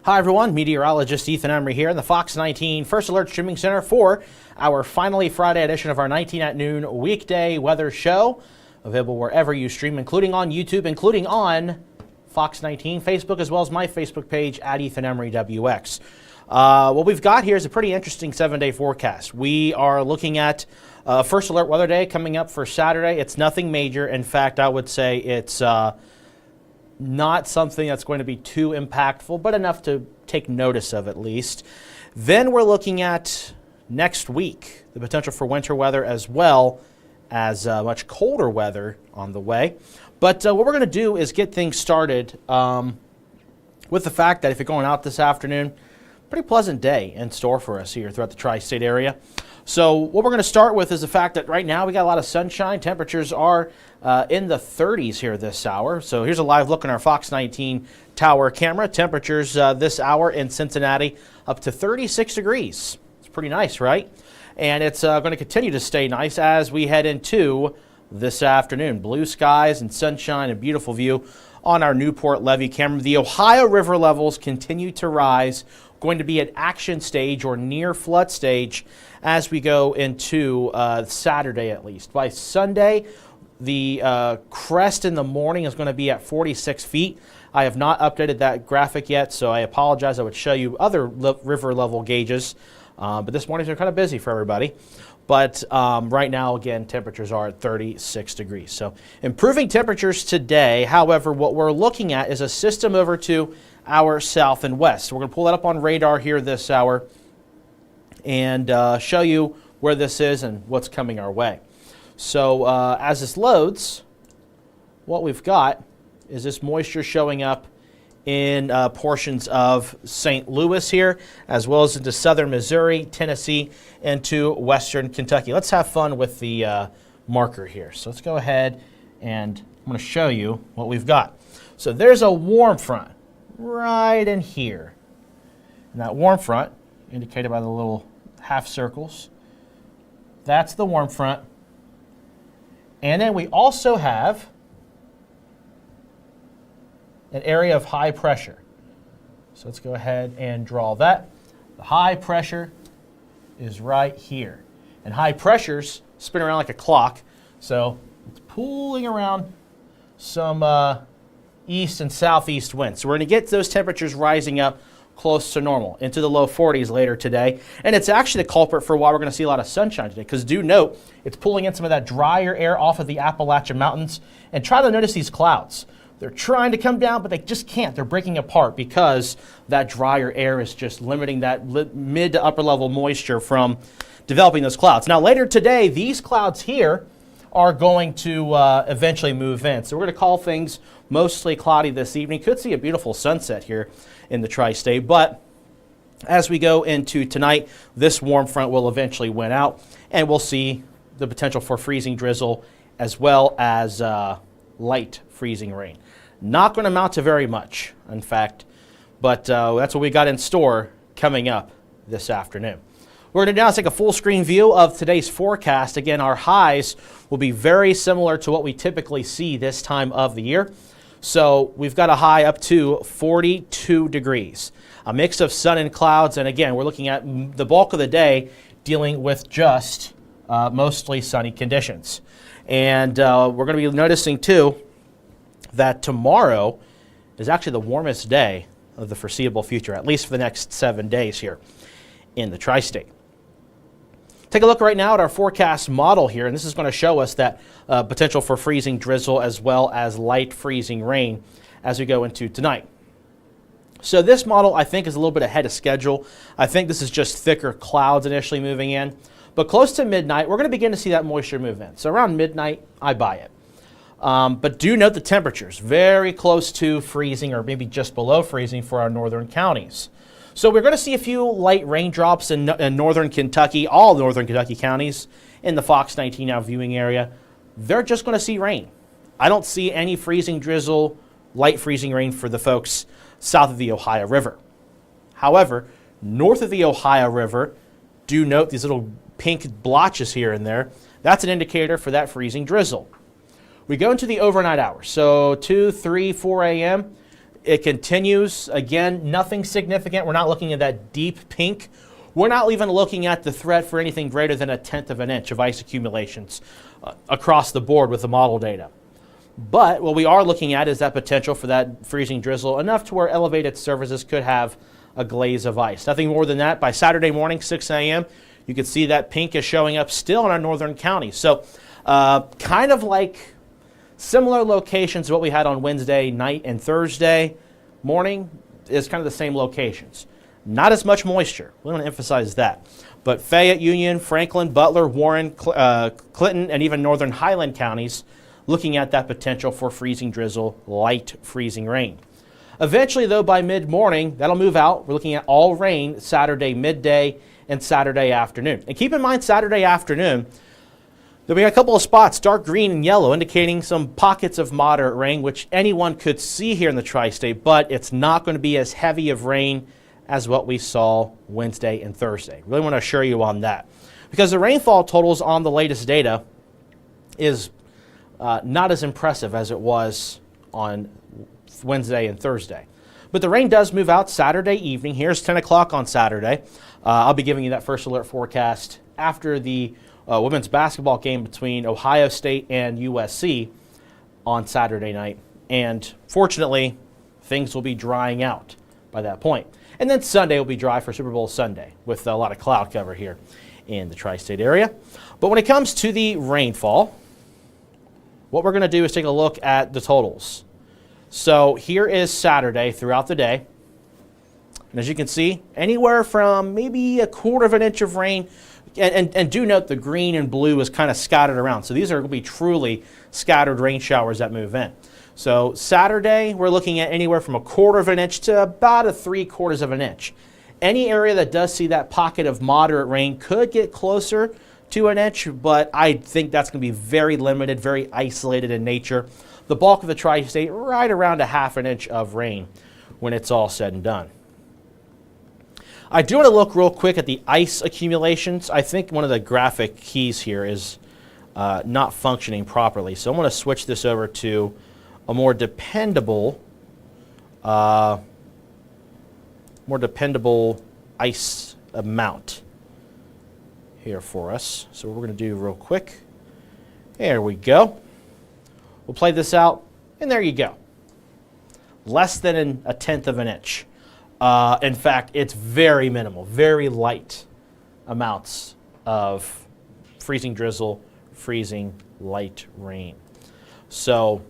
Hi everyone, Meteorologist Emery here in the Fox 19 First Alert Streaming Center for our finally Friday edition of our 19 at noon weekday weather show. Available wherever you stream, including on YouTube, including on Fox 19 Facebook, as well as my Facebook page at Emery WX. What we've got here is a pretty interesting 7-day forecast. We are looking at First Alert Weather Day coming up for Saturday. It's nothing major. In fact, I would say it's not something that's going to be too impactful, but enough to take notice of at least. Then we're looking at next week, the potential for winter weather as well as much colder weather on the way. But what we're going to do is get things started with the fact that if you're going out this afternoon, pretty pleasant day in store for us here throughout the tri-state area. So what we're going to start with is the fact that right now we got a lot of sunshine. Temperatures are in the 30s here this hour. So here's a live look on our Fox 19 tower camera. Temperatures this hour in Cincinnati up to 36 degrees. It's pretty nice, right? And it's going to continue to stay nice as we head into this afternoon. Blue skies and sunshine, a beautiful view on our Newport Levee camera. The Ohio River levels continue to rise, going to be at action stage or near flood stage as we go into Saturday at least. By Sunday, the crest in the morning is going to be at 46 feet. I have not updated that graphic yet, so I apologize. I would show you other river level gauges, but this morning's are kind of busy for everybody. But right now, again, temperatures are at 36 degrees. So improving temperatures today. However, what we're looking at is a system over to our south and west. So we're going to pull that up on radar here this hour and show you where this is and what's coming our way. So as this loads, what we've got is this moisture showing up in portions of St. Louis here, as well as into southern Missouri, Tennessee, and to western Kentucky. Let's have fun with the marker here. So let's go ahead and I'm going to show you what we've got. So there's a warm front right in here. And that warm front, indicated by the little half circles, that's the warm front. And then we also have an area of high pressure. So let's go ahead and draw that. The high pressure is right here. And high pressures spin around like a clock. So it's pulling around some east and southeast winds. So we're going to get those temperatures rising up close to normal, into the low 40s later today. And it's actually the culprit for why we're going to see a lot of sunshine today, because do note, it's pulling in some of that drier air off of the Appalachian Mountains. And try to notice these clouds. They're trying to come down, but they just can't. They're breaking apart because that drier air is just limiting that mid to upper level moisture from developing those clouds. Now later today, these clouds here are going to eventually move in. So we're going to call things mostly cloudy this evening. Could see a beautiful sunset here in the tri-state, but as we go into tonight, this warm front will eventually win out, and we'll see the potential for freezing drizzle as well as light freezing rain. Not going to amount to very much, in fact, but that's what we got in store coming up this afternoon. We're going to now take a full screen view of today's forecast. Again, our highs will be very similar to what we typically see this time of the year. So we've got a high up to 42 degrees, a mix of sun and clouds. And again, we're looking at the bulk of the day dealing with just mostly sunny conditions. And we're going to be noticing too that tomorrow is actually the warmest day of the foreseeable future, at least for the next 7 days here in the tri-state. Take a look right now at our forecast model here, and this is going to show us that potential for freezing drizzle as well as light freezing rain as we go into tonight. So this model, I think, is a little bit ahead of schedule. I think this is just thicker clouds initially moving in. But close to midnight, we're going to begin to see that moisture move in. So around midnight, I buy it. But do note the temperatures, very close to freezing or maybe just below freezing for our northern counties. So we're going to see a few light raindrops in northern Kentucky, all northern Kentucky counties in the Fox 19 now viewing area. They're just going to see rain. I don't see any freezing drizzle, light freezing rain for the folks south of the Ohio River. However, north of the Ohio River, do note these little pink blotches here and there. That's an indicator for that freezing drizzle. We go into the overnight hours. So 2, 3, 4 a.m., It continues. Again, nothing significant. We're not looking at that deep pink. We're not even looking at the threat for anything greater than 1/10 of an inch of ice accumulations across the board with the model data. But what we are looking at is that potential for that freezing drizzle, enough to where elevated surfaces could have a glaze of ice. Nothing more than that. By Saturday morning, 6 a.m., you can see that pink is showing up still in our northern counties. So kind of like similar locations to what we had on Wednesday night and Thursday morning is kind of the same locations. Not as much moisture. We want to emphasize that. But Fayette, Union, Franklin, Butler, Warren, Clinton, and even northern Highland counties looking at that potential for freezing drizzle, light freezing rain. Eventually, though, by mid-morning, that'll move out. We're looking at all rain Saturday midday and Saturday afternoon. And keep in mind, Saturday afternoon, there'll be a couple of spots, dark green and yellow, indicating some pockets of moderate rain, which anyone could see here in the tri-state, but it's not going to be as heavy of rain as what we saw Wednesday and Thursday. Really want to assure you on that. Because the rainfall totals on the latest data is not as impressive as it was on Wednesday and Thursday. But the rain does move out Saturday evening. Here's 10 o'clock on Saturday. I'll be giving you that first alert forecast after the women's basketball game between Ohio State and USC on Saturday night. And fortunately, things will be drying out by that point. And then Sunday will be dry for Super Bowl Sunday with a lot of cloud cover here in the tri-state area. But when it comes to the rainfall, what we're going to do is take a look at the totals. So here is Saturday throughout the day. And as you can see, anywhere from maybe 1/4 of an inch of rain. And do note the green and blue is kind of scattered around. So these are going to be truly scattered rain showers that move in. So Saturday, we're looking at anywhere from 1/4 of an inch to about 3/4 of an inch. Any area that does see that pocket of moderate rain could get closer to an inch, but I think that's going to be very limited, very isolated in nature. The bulk of the tri-state, right around 1/2 inch of rain when it's all said and done. I do want to look real quick at the ice accumulations. I think one of the graphic keys here is not functioning properly. So I'm going to switch this over to a more dependable ice amount here for us. So what we're going to do real quick, there we go. We'll play this out, and there you go. Less than 1/10 of an inch. In fact, it's very minimal, very light amounts of freezing drizzle, freezing light rain. So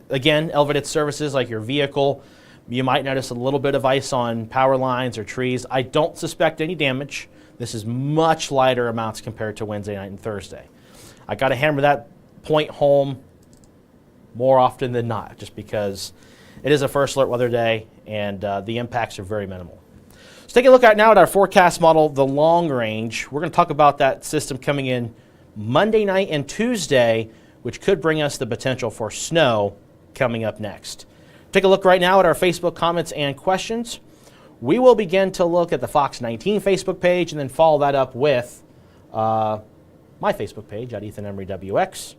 again, elevated surfaces like your vehicle, you might notice a little bit of ice on power lines or trees. I don't suspect any damage. This is much lighter amounts compared to Wednesday night and Thursday. I got to hammer that point home more often than not, just because it is a first alert weather day and the impacts are very minimal. Let's take a look now at our forecast model, the long range. We're going to talk about that system coming in Monday night and Tuesday, which could bring us the potential for snow coming up next. Take a look right now at our Facebook comments and questions. We will begin to look at the Fox 19 Facebook page and then follow that up with my Facebook page at Ethan Emery WX.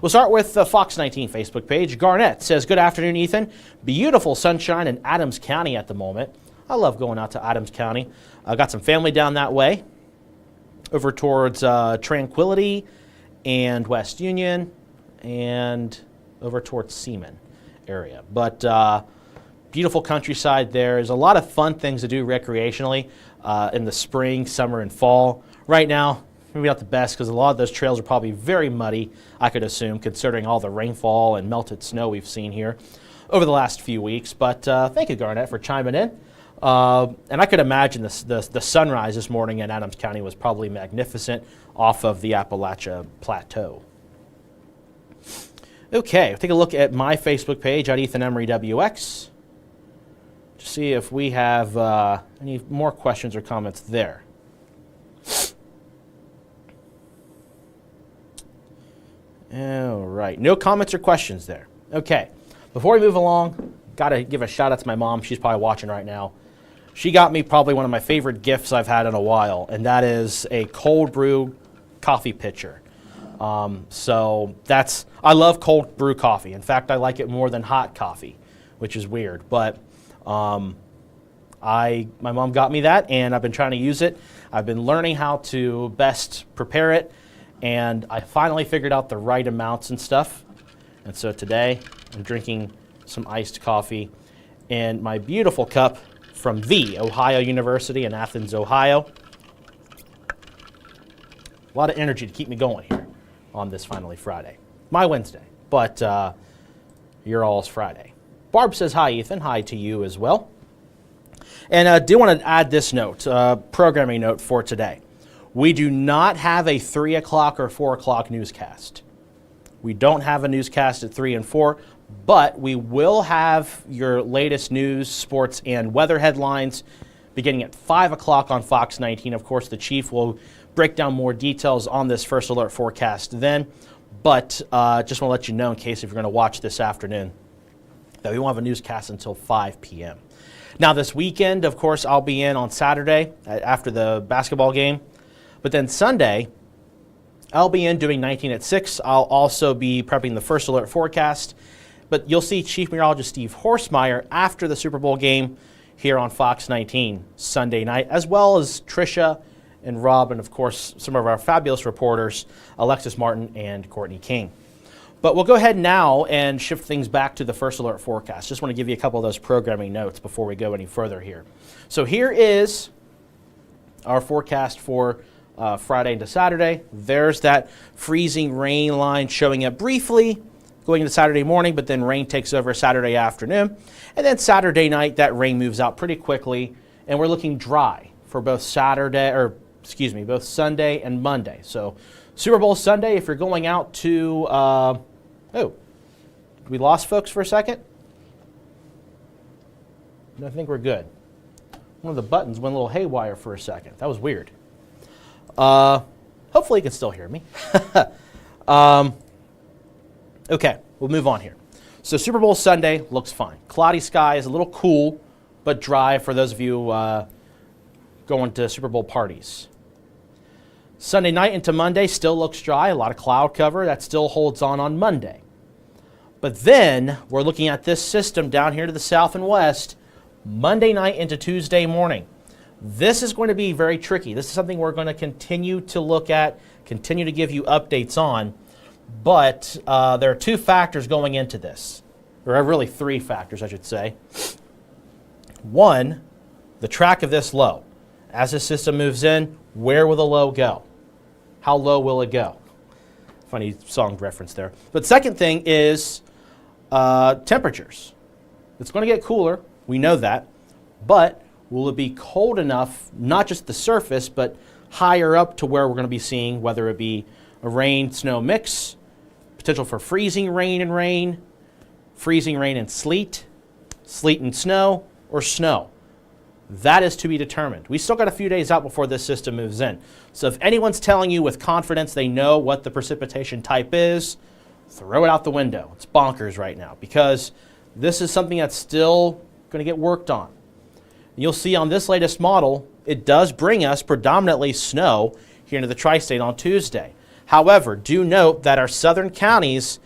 We'll start with the Fox 19 Facebook page. Garnett says, "Good afternoon, Ethan. Beautiful sunshine in Adams County at the moment. I love going out to Adams County. I got some family down that way, over towards Tranquility and West Union, and over towards Seaman area. But beautiful countryside there. There's a lot of fun things to do recreationally in the spring, summer, and fall. Right now, maybe not the best because a lot of those trails are probably very muddy, I could assume, considering all the rainfall and melted snow we've seen here over the last few weeks. But thank you, Garnett, for chiming in. And I could imagine the sunrise this morning in Adams County was probably magnificent off of the Appalachia Plateau. Okay, take a look at my Facebook page at Ethan Emery WX to see if we have any more questions or comments there. All right, no comments or questions there. Okay, before we move along, got to give a shout out to my mom. She's probably watching right now. She got me probably one of my favorite gifts I've had in a while, and that is a cold brew coffee pitcher. I love cold brew coffee. In fact, I like it more than hot coffee. which is weird. But my mom got me that, and I've been trying to use it. I've been learning how to best prepare it, and I finally figured out the right amounts and stuff. And so today I'm drinking some iced coffee in my beautiful cup from The Ohio University in Athens, Ohio. A lot of energy to keep me going here on this finally Friday. My Wednesday, but your all's Friday. Barb says hi, Ethan. Hi to you as well. And I do want to add this note, programming note for today. We do not have a 3 o'clock or 4 o'clock newscast. We don't have a newscast at 3 and 4, but we will have your latest news, sports, and weather headlines beginning at 5 o'clock on Fox 19. Of course, the chief will break down more details on this first alert forecast then, but just want to let you know in case if you're going to watch this afternoon that we won't have a newscast until 5 p.m. Now this weekend, of course, I'll be in on Saturday after the basketball game, but then Sunday, I'll be in doing 19 at 6. I'll also be prepping the first alert forecast, but you'll see Chief Meteorologist Steve Horstmeyer after the Super Bowl game here on Fox 19 Sunday night, as well as Tricia and Rob, and of course some of our fabulous reporters, Alexis Martin and Courtney King. But we'll go ahead now and shift things back to the first alert forecast. Just want to give you a couple of those programming notes before we go any further here. So here is our forecast for Friday into Saturday. There's that freezing rain line showing up briefly going into Saturday morning, but then rain takes over Saturday afternoon. And then Saturday night, that rain moves out pretty quickly, and we're looking dry for both both Sunday and Monday. So Super Bowl Sunday, if you're going out to, we lost folks for a second? I think we're good. One of the buttons went a little haywire for a second. That was weird. Hopefully you can still hear me. Okay, we'll move on here. So Super Bowl Sunday looks fine. Cloudy skies, a little cool, but dry for those of you going to Super Bowl parties. Sunday night into Monday still looks dry, a lot of cloud cover. That still holds on Monday. But then we're looking at this system down here to the south and west, Monday night into Tuesday morning. This is going to be very tricky. This is something we're going to continue to look at, continue to give you updates on. But there are two factors going into this. There are really three factors, I should say. One, the track of this low. As the system moves in, where will the low go? How low will it go? Funny song reference there. But second thing is temperatures. It's going to get cooler. We know that. But will it be cold enough, not just the surface, but higher up to where we're going to be seeing, whether it be a rain-snow mix, potential for freezing rain and sleet, sleet and snow, or snow. That is to be determined. We still got a few days out before this system moves in. So if anyone's telling you with confidence they know what the precipitation type is, throw it out the window. It's bonkers right now because this is something that's still going to get worked on. You'll see on this latest model, it does bring us predominantly snow here into the tri-state on Tuesday. However, do note that our southern counties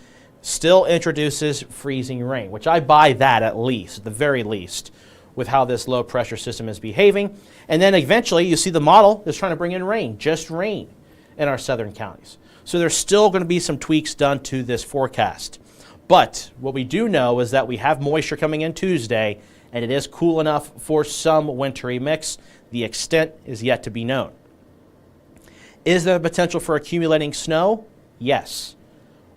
still introduces freezing rain, which I buy that at least, at the very least, with how this low pressure system is behaving. And then eventually you see the model is trying to bring in rain, just rain in our southern counties. So there's still going to be some tweaks done to this forecast. But what we do know is that we have moisture coming in Tuesday, and it is cool enough for some wintry mix. The extent is yet to be known. Is there a potential for accumulating snow? Yes.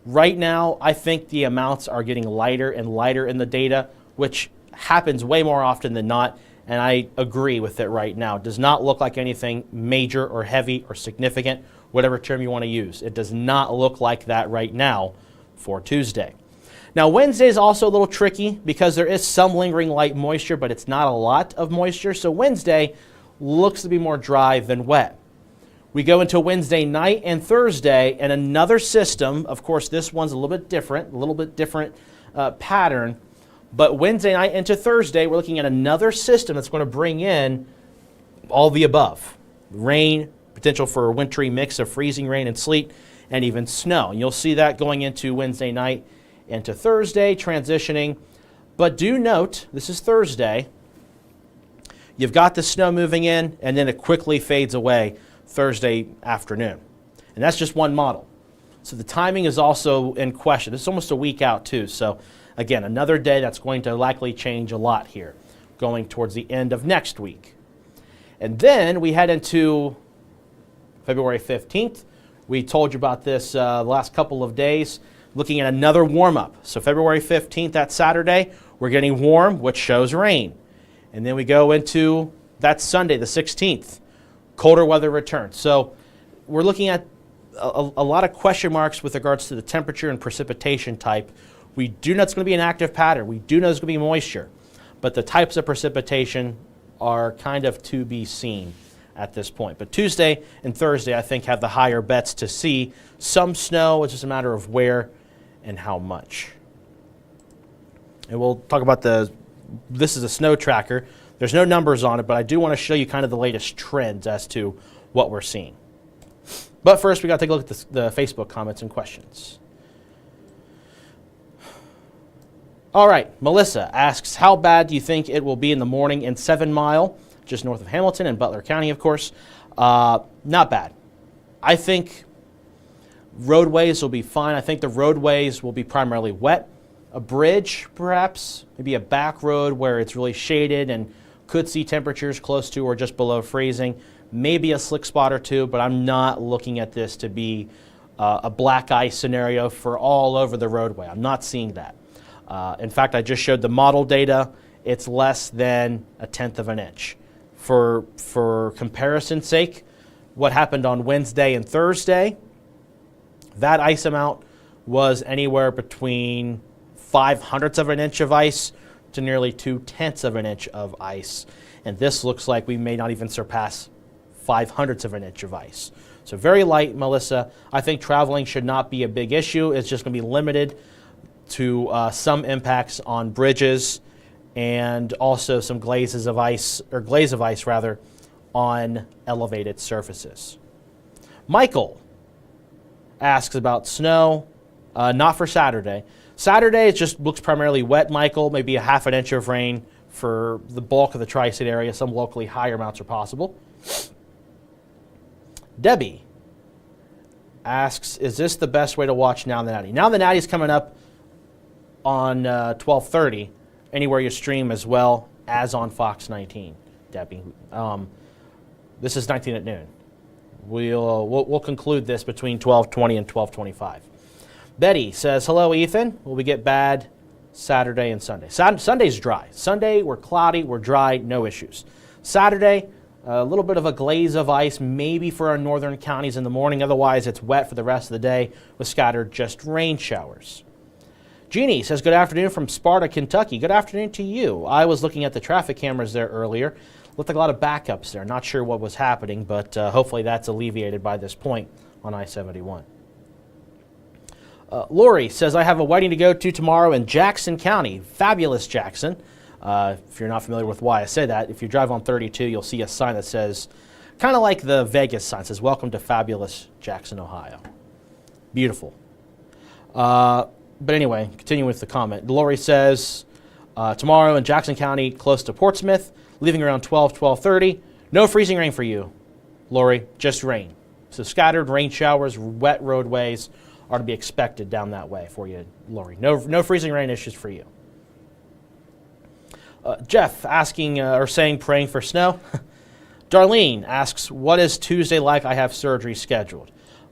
Right now, I think the amounts are getting lighter and lighter in the data, which happens way more often than not, and I agree with it right now. It does not look like anything major or heavy or significant, whatever term you want to use. It does not look like that right now for Tuesday. Now, Wednesday is also a little tricky because there is some lingering light moisture, but it's not a lot of moisture, so Wednesday looks to be more dry than wet. We go into Wednesday night and Thursday, and another system, of course this one's a little bit different pattern, but Wednesday night into Thursday, we're looking at another system that's going to bring in all the above. Rain, potential for a wintry mix of freezing rain and sleet, and even snow. And you'll see that going into Wednesday night into Thursday, transitioning. But do note, this is Thursday. You've got the snow moving in, and then it quickly fades away Thursday afternoon. And that's just one model. So the timing is also in question. It's almost a week out, too. So, again, another day that's going to likely change a lot here, going towards the end of next week. And then we head into February 15th. We told you about this the last couple of days, looking at another warm-up. So February 15th, that Saturday, we're getting warm, which shows rain. And then we go into that Sunday, the 16th, colder weather returns. So we're looking at a lot of question marks with regards to the temperature and precipitation type. We do know it's going to be an active pattern. We do know there's going to be moisture. But the types of precipitation are kind of to be seen at this point. But Tuesday and Thursday, I think, have the higher bets to see some snow. It's just a matter of where and how much. And we'll talk about this is a snow tracker. There's no numbers on it, but I do want to show you kind of the latest trends as to what we're seeing. But first, we got to take a look at the Facebook comments and questions. All right, Melissa asks, how bad do you think it will be in the morning in 7 Mile, just north of Hamilton and Butler County, of course? Not bad. I think roadways will be fine. I think the roadways will be primarily wet. A bridge, perhaps, maybe a back road where it's really shaded and could see temperatures close to or just below freezing. Maybe a slick spot or two, but I'm not looking at this to be a black ice scenario for all over the roadway. I'm not seeing that. In fact, I just showed the model data. It's less than 1/10 of an inch. For comparison's sake, what happened on Wednesday and Thursday, that ice amount was anywhere between 5/100ths of an inch of ice to nearly 2/10ths of an inch of ice. And this looks like we may not even surpass 5/100ths of an inch of ice. So very light, Melissa. I think traveling should not be a big issue. It's just going to be limited to some impacts on bridges and also some glaze of ice rather, on elevated surfaces. Michael asks about snow, not for Saturday. Saturday, it just looks primarily wet, Michael, maybe 1/2 inch of rain for the bulk of the tri-state area. Some locally higher amounts are possible. Debbie asks, is this the best way to watch Now the Natty? Now the Natty is coming up on 12:30, anywhere you stream as well as on Fox 19, Debbie. This is 19 at noon. We'll conclude this between 12:20 and 12:25. Betty says, hello, Ethan. Will we get bad Saturday and Sunday? Sunday's dry. Sunday, we're cloudy, we're dry, no issues. Saturday, a little bit of a glaze of ice, maybe for our northern counties in the morning. Otherwise, it's wet for the rest of the day with scattered just rain showers. Jeannie says, good afternoon from Sparta, Kentucky. Good afternoon to you. I was looking at the traffic cameras there earlier. Looked like a lot of backups there. Not sure what was happening, but hopefully that's alleviated by this point on I-71. Lori says, I have a wedding to go to tomorrow in Jackson County. Fabulous Jackson. If you're not familiar with why I say that, if you drive on 32, you'll see a sign that says, kind of like the Vegas sign, says, welcome to fabulous Jackson, Ohio. Beautiful. But anyway, continuing with the comment. Lori says, tomorrow in Jackson County, close to Portsmouth, leaving around 12:30. No freezing rain for you, Lori, just rain. So scattered rain showers, wet roadways are to be expected down that way for you, Lori. No freezing rain issues for you. Jeff asking or saying praying for snow. Darlene asks, what is Tuesday like? I have surgery scheduled.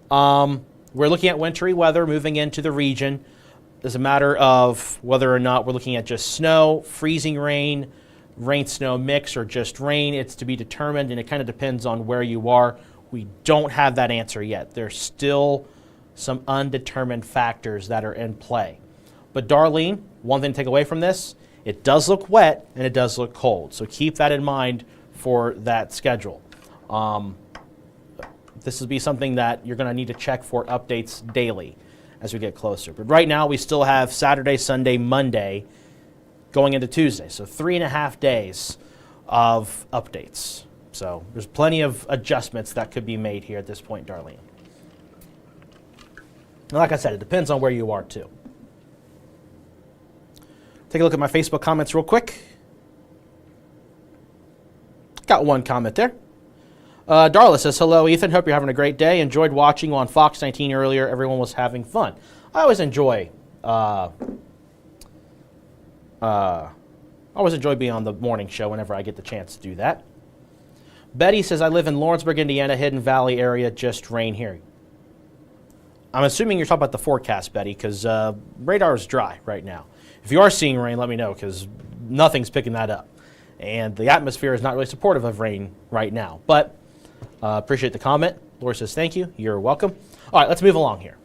We're looking at wintry weather moving into the region. It's a matter of whether or not we're looking at just snow, freezing rain, rain-snow mix, or just rain. It's to be determined, and it kind of depends on where you are. We don't have that answer yet. There's still some undetermined factors that are in play. But Darlene, one thing to take away from this, it does look wet and it does look cold. So keep that in mind for that schedule. This will be something that you're going to need to check for updates daily as we get closer. But right now we still have Saturday, Sunday, Monday going into Tuesday. So 3.5 days of updates. So there's plenty of adjustments that could be made here at this point, Darlene. And like I said, it depends on where you are too. Take a look at my Facebook comments real quick. Got one comment there. Darla says, hello, Ethan. Hope you're having a great day. Enjoyed watching you on Fox 19 earlier. Everyone was having fun. I always enjoy being on the morning show whenever I get the chance to do that. Betty says, I live in Lawrenceburg, Indiana, Hidden Valley area, just rain here. I'm assuming you're talking about the forecast, Betty, because radar is dry right now. If you are seeing rain, let me know, because nothing's picking that up. And the atmosphere is not really supportive of rain right now. But appreciate the comment. Laura says, thank you. You're welcome. All right, let's move along here.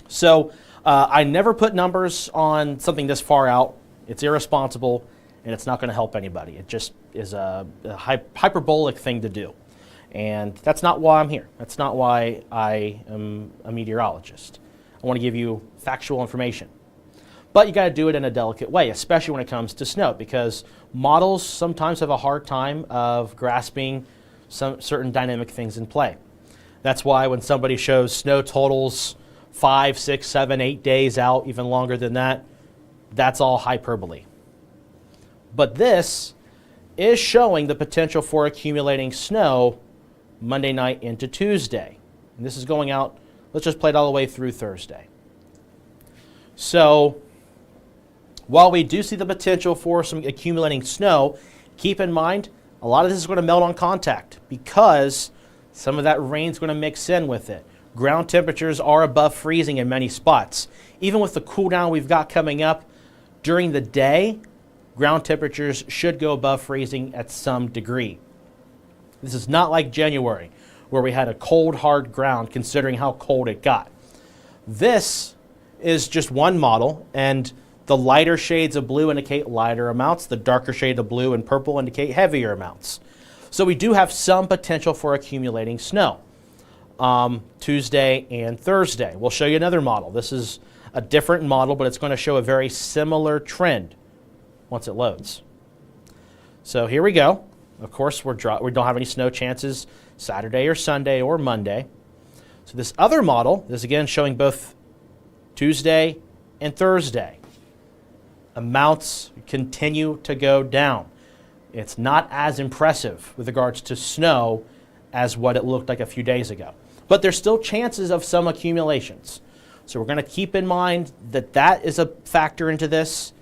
So I never put numbers on something this far out. It's irresponsible, and it's not going to help anybody. It just is a hyperbolic thing to do. And that's not why I'm here. That's not why I am a meteorologist. I want to give you factual information. But you got to do it in a delicate way, especially when it comes to snow, because models sometimes have a hard time of grasping some certain dynamic things in play. That's why when somebody shows snow totals 5, 6, 7, 8 days out, even longer than that, that's all hyperbole. But this is showing the potential for accumulating snow Monday night into Tuesday. And this is going out, let's just play it all the way through Thursday. So while we do see the potential for some accumulating snow, keep in mind a lot of this is going to melt on contact because some of that rain is going to mix in with it. Ground temperatures are above freezing in many spots. Even with the cool down we've got coming up during the day, ground temperatures should go above freezing at some degree. This is not like January, where we had a cold, hard ground considering how cold it got. This is just one model, and the lighter shades of blue indicate lighter amounts. The darker shade of blue and purple indicate heavier amounts. So we do have some potential for accumulating snow Tuesday and Thursday. We'll show you another model. This is a different model, but it's going to show a very similar trend once it loads. So here we go. Of course, we don't have any snow chances Saturday or Sunday or Monday. So this other model is again showing both Tuesday and Thursday. Amounts continue to go down. It's not as impressive with regards to snow as what it looked like a few days ago. But there's still chances of some accumulations. So we're going to keep in mind that that is a factor into this.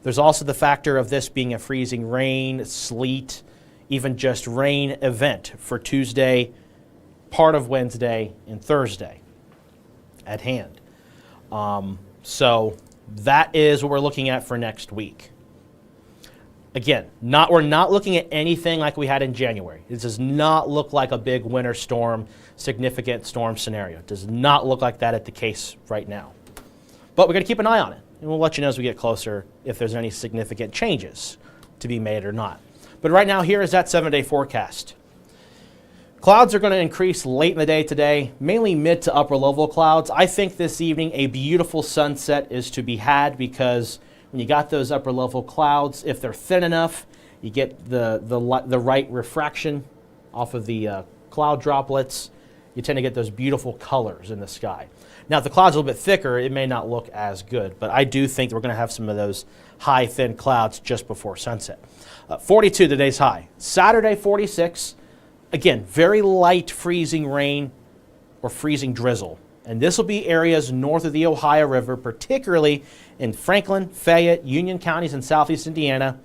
There's also the factor of this being a freezing rain, sleet, even just rain event for Tuesday, part of Wednesday, and Thursday at hand. So that is what we're looking at for next week. Again, we're not looking at anything like we had in January. It does not look like a big winter storm, significant storm scenario. It does not look like that at the case right now. But we're going to keep an eye on it, and we'll let you know as we get closer if there's any significant changes to be made or not. But right now, here is that 7-day forecast. Clouds are going to increase late in the day today, mainly mid to upper level clouds. I think this evening a beautiful sunset is to be had because when you got those upper level clouds, if they're thin enough, you get the right refraction off of the cloud droplets. You tend to get those beautiful colors in the sky. Now, if the cloud's a little bit thicker, it may not look as good, but I do think we're going to have some of those high, thin clouds just before sunset. 42 today's high. Saturday, 46. Again, very light freezing rain or freezing drizzle. And this will be areas north of the Ohio River, particularly in Franklin, Fayette, Union counties in southeast Indiana,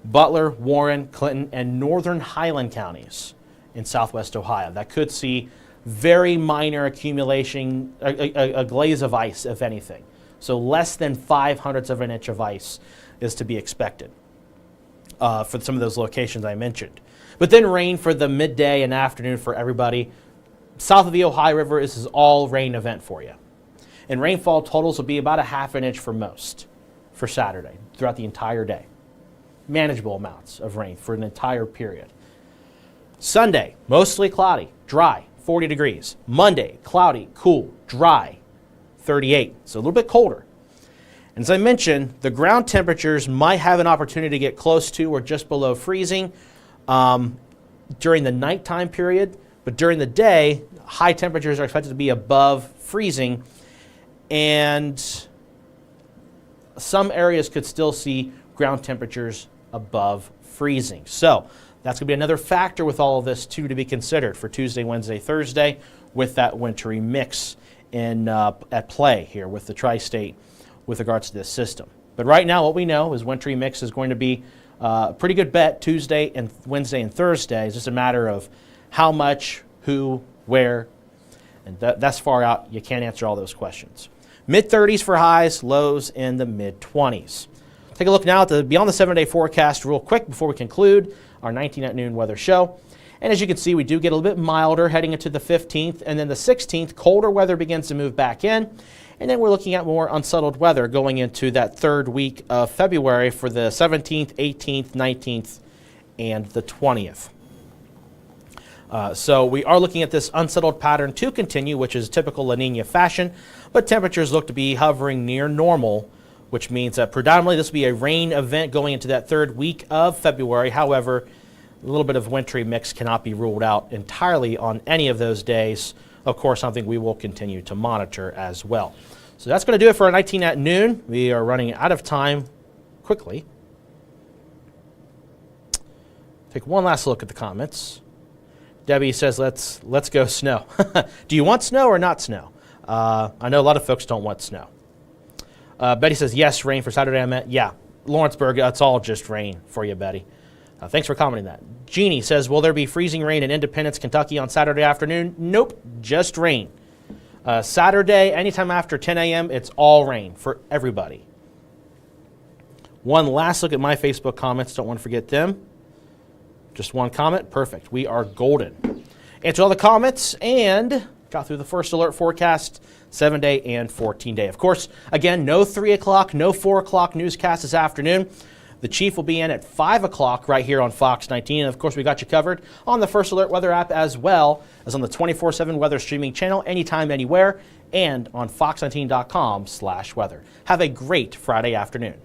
Butler, Warren, Clinton, and northern Highland counties in southwest Ohio. That could see very minor accumulation, a glaze of ice, if anything. So less than 0.05 of an inch of ice is to be expected for some of those locations I mentioned. But then rain for the midday and afternoon for everybody. South of the Ohio River, this is all rain event for you. And rainfall totals will be about 0.5 inch for most for Saturday throughout the entire day. Manageable amounts of rain for an entire period. Sunday, mostly cloudy, dry, 40 degrees. Monday, cloudy, cool, dry, 38. So a little bit colder. And as I mentioned, the ground temperatures might have an opportunity to get close to or just below freezing during the nighttime period. But during the day, high temperatures are expected to be above freezing. And some areas could still see ground temperatures above freezing. So that's going to be another factor with all of this too to be considered for Tuesday, Wednesday, Thursday with that wintry mix at play here with the tri-state with regards to this system. But right now what we know is wintry mix is going to be a pretty good bet Tuesday and Wednesday and Thursday. It's just a matter of how much, who, where, and that's far out. You can't answer all those questions. Mid-30s for highs, lows in the mid-20s. Take a look now at the beyond the 7-day forecast real quick before we conclude our 19 at noon weather show. And as you can see, we do get a little bit milder heading into the 15th, and then the 16th, colder weather begins to move back in. And then we're looking at more unsettled weather going into that third week of February for the 17th, 18th, 19th, and the 20th. So we are looking at this unsettled pattern to continue, which is typical La Nina fashion, but temperatures look to be hovering near normal, which means that predominantly this will be a rain event going into that third week of February. However, a little bit of wintry mix cannot be ruled out entirely on any of those days. Of course, something we will continue to monitor as well. So that's going to do it for our 19 at noon. We are running out of time quickly. Take one last look at the comments. Debbie says, let's go snow. Do you want snow or not snow? I know a lot of folks don't want snow. Betty says, yes, rain for Saturday. I meant, yeah, Lawrenceburg, it's all just rain for you, Betty. Thanks for commenting that. Jeannie says, will there be freezing rain in Independence, Kentucky on Saturday afternoon? Nope, just rain. Saturday, anytime after 10 a.m., it's all rain for everybody. One last look at my Facebook comments. Don't want to forget them. Just one comment. Perfect. We are golden. Answered all the comments and got through the first alert forecast, 7-day and 14-day. Of course, again, no 3 o'clock, no 4 o'clock newscast this afternoon. The Chief will be in at 5 o'clock right here on Fox 19. And of course, we got you covered on the First Alert Weather app as well as on the 24/7 weather streaming channel anytime, anywhere, and on fox19.com/weather. Have a great Friday afternoon.